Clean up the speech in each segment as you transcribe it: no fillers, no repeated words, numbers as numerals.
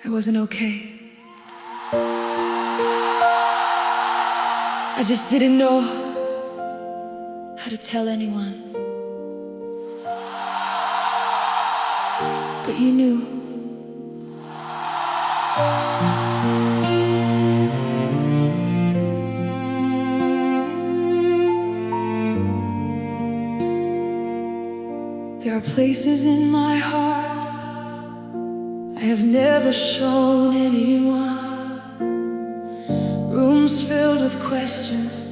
I wasn't okay. I just didn't know how to tell anyone. But you knew. There are places in my heart I have never shown anyone. Rooms filled with questions,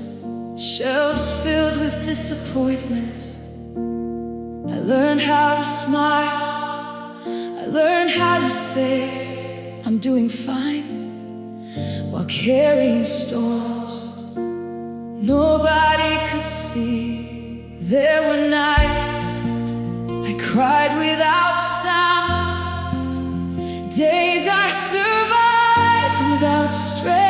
shelves filled with disappointments. I learned how to smile, I learned how to say I'm doing fine, while carrying storms nobody could see. There were nights I cried without sound, days I survived without strain.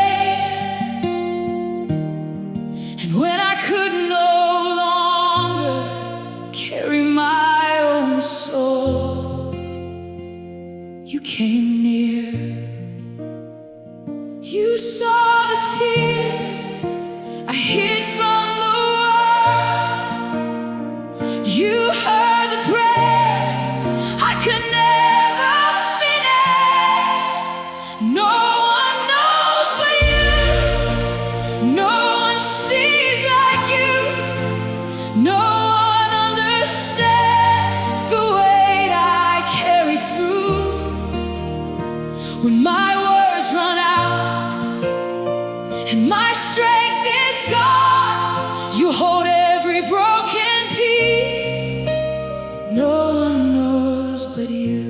And when I could no longer carry my own soul, you came near. You saw the tears I hid from the world. You heard the prayers I could never finish. No one knows but you. No one sees like you. No one understands the weight I carry through. When my words run out and my strength is gone, you hold every broken piece. No one knows but you.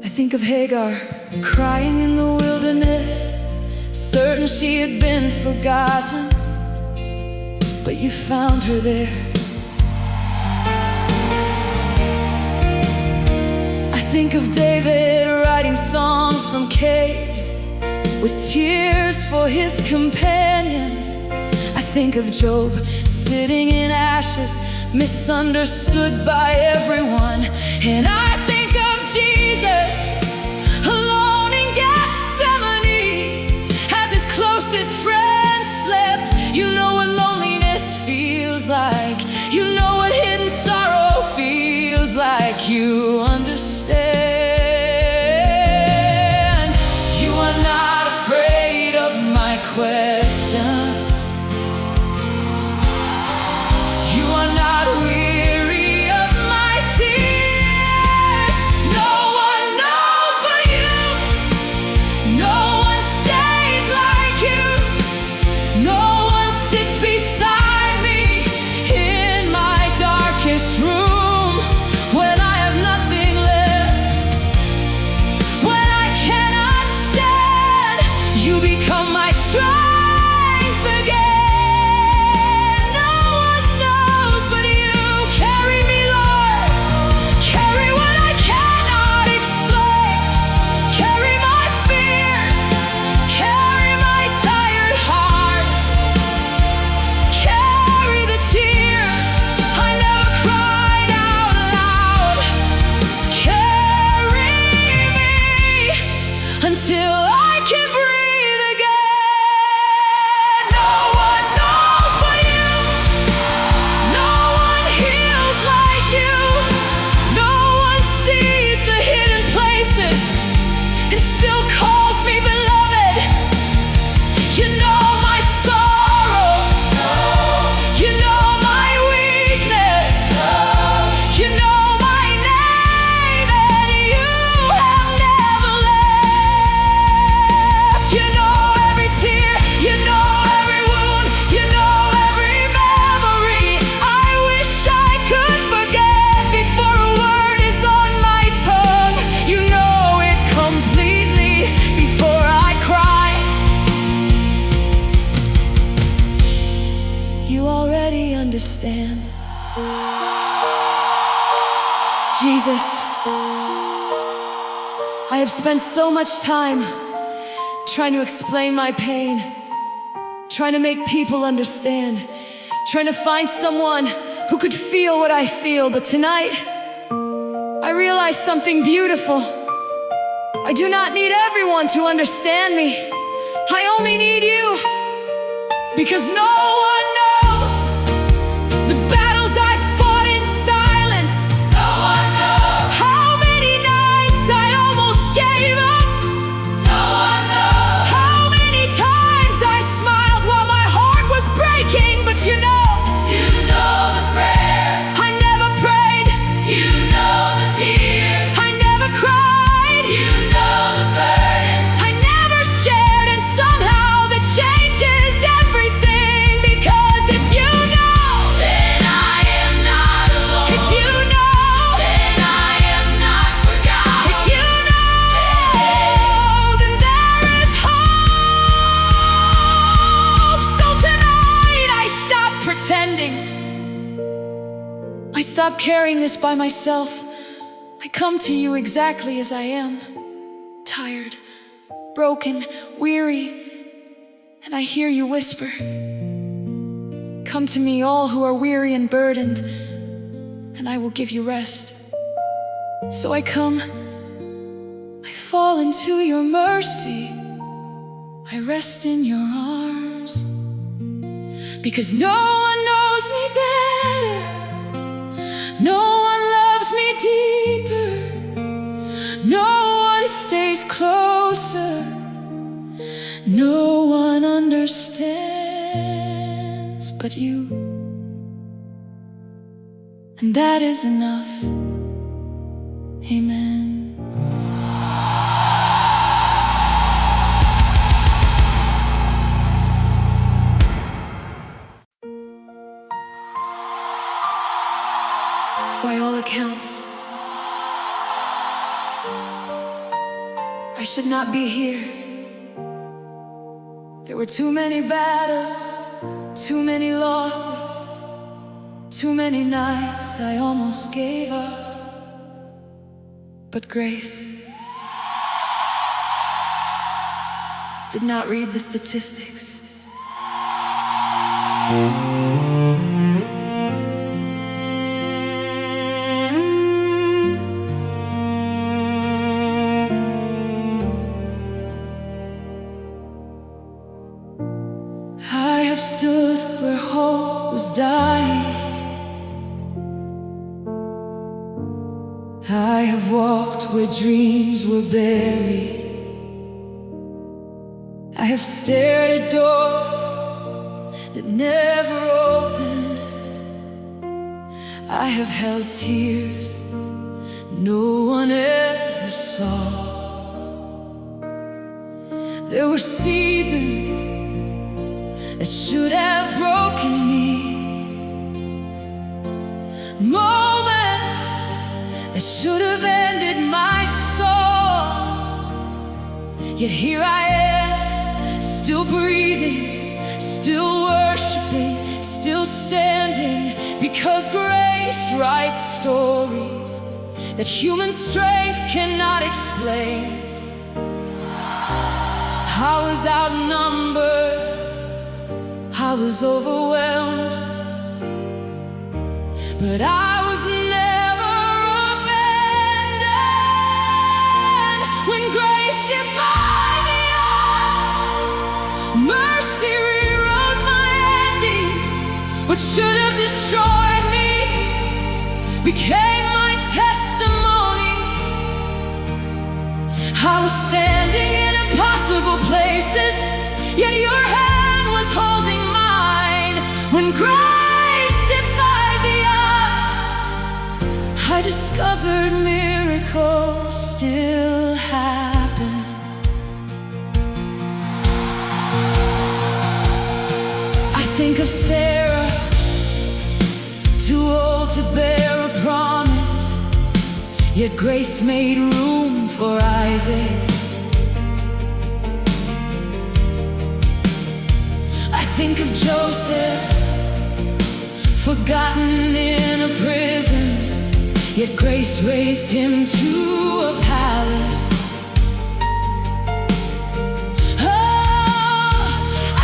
I think of Hagar crying in the wilderness, certain she had been forgotten, but you found her there. I think of David writing songs from caves with tears for his companions. I think of Job sitting in ashes, misunderstood by everyone. And I think of Jesus alone in Gethsemane as his closest friend slept. You know what loneliness feels like. You know what hidden sorrow feels like. You understand. You are not afraid of my questions. You are not weary of my tears. No one knows but you. No one stays like you. No one sits beside me in my darkest room. When I have nothing left, when I cannot stand, you become my strength again. No one knows but you. Carry me, Lord. Carry what I cannot explain. Carry my fears. Carry my tired heart. Carry the tears I never cried out loud. Carry me until I can breathe again. No one knows but you. No one heals like you. No one sees the hidden places and still calls me beloved. You know my sorrow. You know my weakness. You know my name, and you have never left. You know every tear. You know every wound. You know every memory. I wish I could forget before a word is on my tongue. You know it completely before I cry. You already understand. Jesus, I have spent so much time trying to explain my pain, trying to make people understand, trying to find someone who could feel what I feel. But tonight, I realized something beautiful. I do not need everyone to understand me. I only need you, because no one knows the battles I fought in silence. No one knows how many nights I almost gave up. No one knows how many times I smiled while my heart was breaking. But you know the prayer I never prayed. You know the tears I never cried. You know the burden I never shared, and somehow that changes everything. Because if you know, then I am not alone. If you know, then I am not forgotten. If you know, then there is hope. So tonight I stop pretending. I stop carrying this by myself. I come to you exactly as I am, tired, broken, weary, and I hear you whisper, "Come to me, all who are weary and burdened, and I will give you rest." So I come, I fall into your mercy, I rest in your arms, because no one knows me better. No one loves me deeper. No one stays closer. No one understands but you. And that is enough. Amen. By all accounts, I should not be here. There were too many battles, too many losses, too many nights I almost gave up. But grace did not read the statistics. I have stood where hope was dying. I have walked where dreams were buried. I have stared at doors that never opened. I have held tears no one ever saw. There were seasons that should have broken me, moments that should have ended my soul. Yet here I am, still breathing, still worshiping, still standing, because grace writes stories that human strength cannot explain. I was outnumbered, I was overwhelmed, but I was never abandoned. When grace defied the odds, mercy rewrote my ending. What should have destroyed me became my testimony. I was standing in impossible places, yet your hand was holding mine. When grace defied the odds, I discovered miracles still happen. I think of Sarah, too old to bear a promise, yet grace made room for Isaac. I think of Joseph, forgotten in a prison, yet grace raised him to a palace. Oh,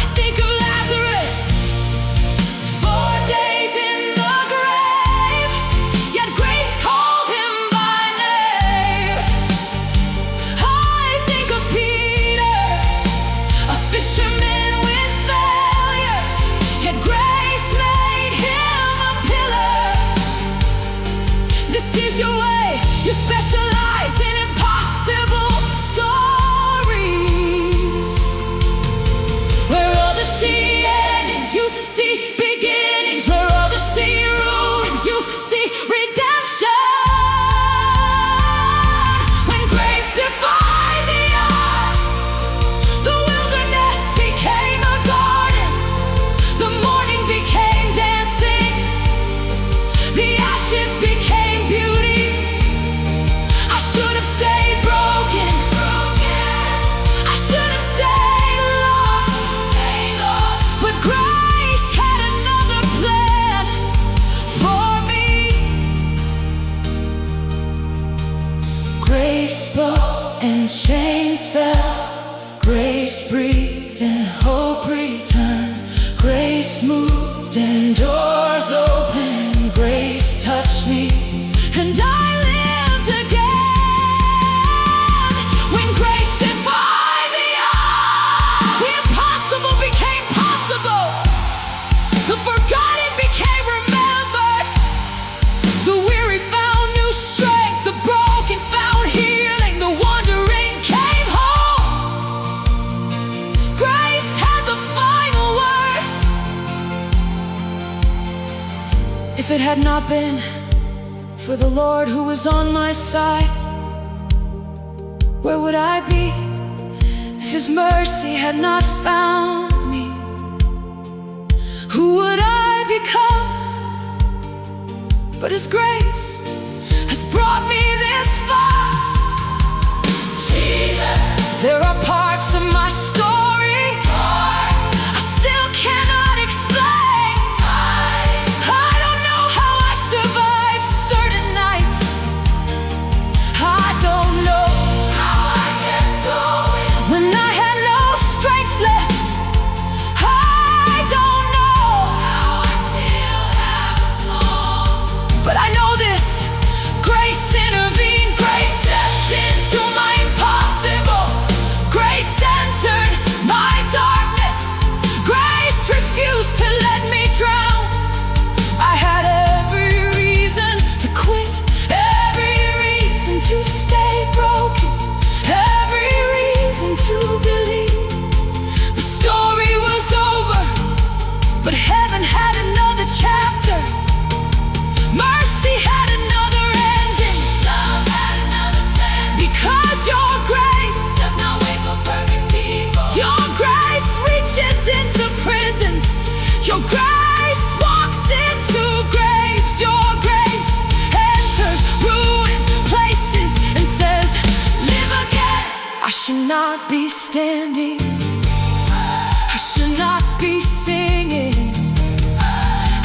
I think of Lazarus, 4 days in the grave, yet grace called him by name. Oh, Grace broke and chains fell. Grace breathed and hope returned. Grace moved and doors opened. Grace touched me and I lived again. When grace defied the odds, the impossible became possible. The forgotten became remembered. The weary found new strength. The broken found healing. The wandering came home. Grace had the final word. If it had not been for the Lord who was on my side, where would I be if His mercy had not found me? Who would I become? But His grace has brought me this far. Jesus, there are parts of my story I still cannot explain. I don't know how I survived certain nights. I don't know how I kept going when I had no strength left. I don't know how I still have a song. But I know this: grace intervened. Grace stepped into my impossible. Grace entered my darkness. Grace refused to let me drown. I had every reason to quit, every reason to stay broken, every reason to believe the story was over. But heaven had another chapter. Mercy had another ending. Love had another plan. Because your grace does not wait for perfect people. Your grace reaches into prisons. Your grace walks into graves. Your grace enters ruined places and says, live again. I should not be standing. I should not be singing.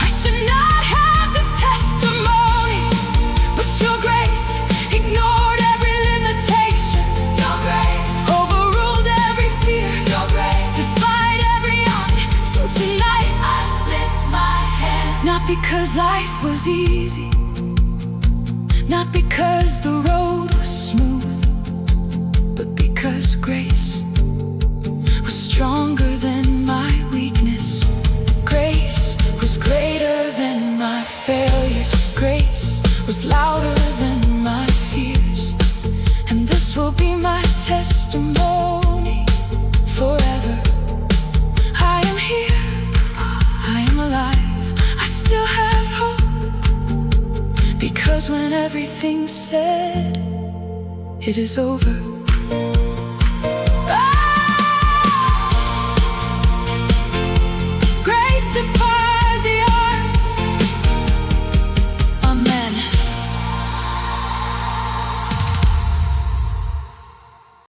I should not have this testimony. But your grace ignored every limitation. Your grace overruled every fear. Your grace defied every odd. So tonight I lift my hands. Not because life was easy, not because the road was smooth, but because grace was stronger than my weakness. Grace was greater than my failures. Grace was louder than my fears. And this will be my testimony forever. I am here, I am alive, I still have hope. Because when everything's said, it is over.